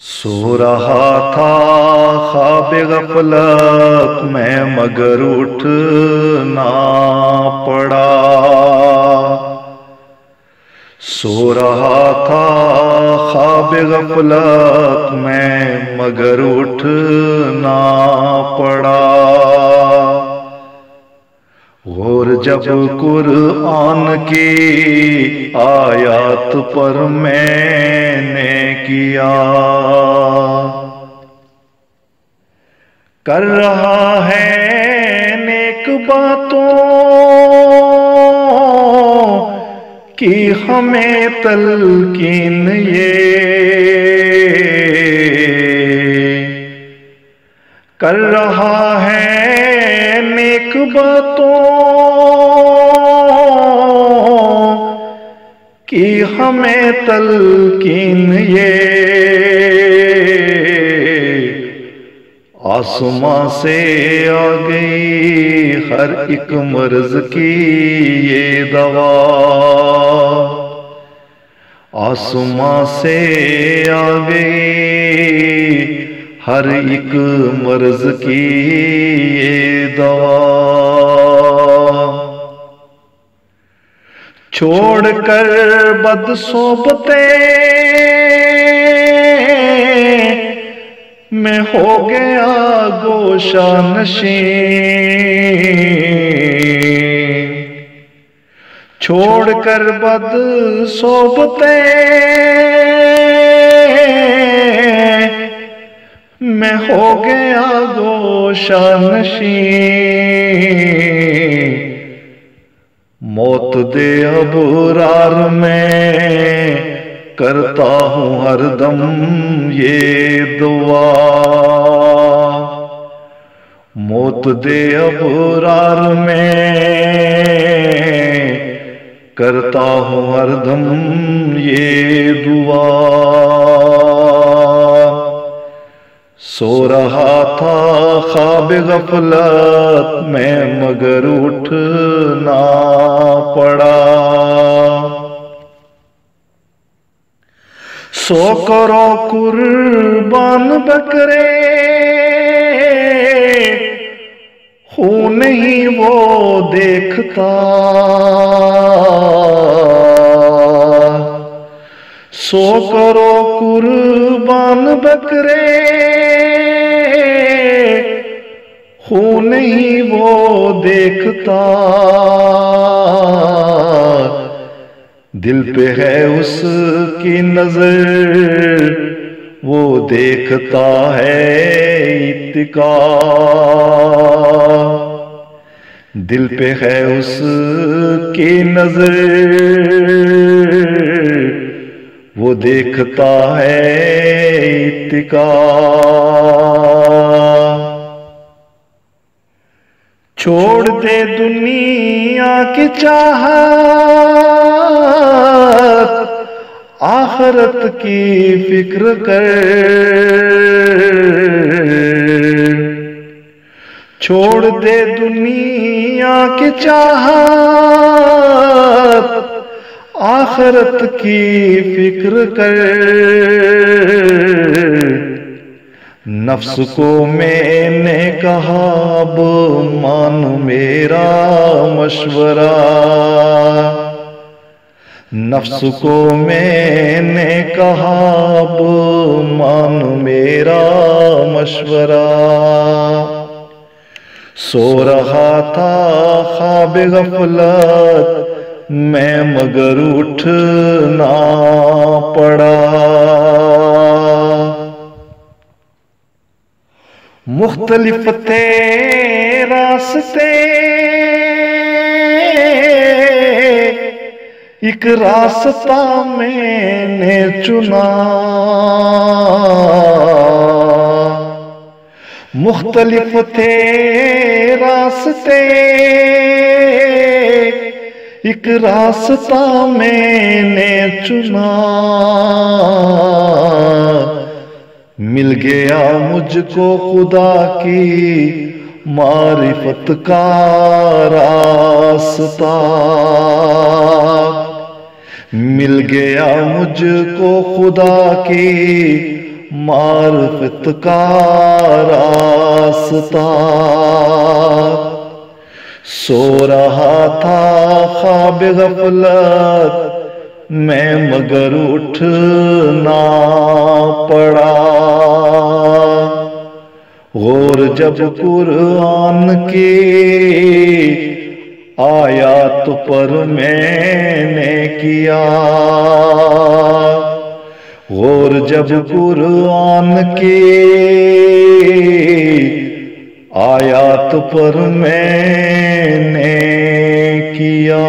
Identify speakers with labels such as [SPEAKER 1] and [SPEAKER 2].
[SPEAKER 1] سو رہا تھا خواب غفلت میں مگر اٹھنا پڑا، سو رہا تھا خواب غفلت میں مگر اٹھنا پڑا۔ غور جب قرآن کی آیات پر میں نے کیا، کر رہا ہے نیک باتوں کی ہمیں تلقین یہ، کر رہا ہے نیک باتوں کی ہمیں تلقین یہ، آسماں سے آ گئی ہر ایک مرض کی یہ دوا، آسماں سے آ گئی ہر ایک مرض کی یہ دوا۔ چھوڑ کر بد صحبتیں میں ہو گیا گوشہ نشین، چھوڑ کر بد صحبتیں میں ہو گیا گوشہ نشین، موت دے ابرار میں کرتا ہوں ہر دم یہ دعا، موت دے ابرار میں کرتا ہوں ہر دم یہ دعا۔ سو رہا تھا خواب غفلت میں مگر اٹھنا پڑا، سو کرو قربان بکرے خون نہیں وہ دیکھتا، سو کرو قربان بکرے خون نہیں وہ دیکھتا، دل پہ ہے اس کی نظر وہ دیکھتا ہے اتقا، دل پہ ہے اس کی نظر وہ دیکھتا ہے اتقا۔ چھوڑ دے دنیا کی چاہت، آخرت کی فکر کر، چھوڑ دے دنیا کی چاہت، آخرت کی فکر کر، نفس کو میں نے کہا اب مان میرا مشورہ، نفس کو میں نے کہا اب مان میرا مشورہ، سو رہا تھا خواب غفلت میں مگر اٹھنا پڑا، مختلف تھے راستے ایک راستہ میں نے چنا، مختلف تھے راستے ایک راستہ میں نے چنا، مل گیا مجھ کو خدا کی معرفت کا راستہ، مل گیا مجھ کو خدا کی معرفت کا راستہ، سو رہا تھا خواب غفلت میں مگر اٹھنا پڑا، غور جب قرآن کی آیات پر میں نے کیا، غور جب قرآن کی آیات پر میں نے کیا۔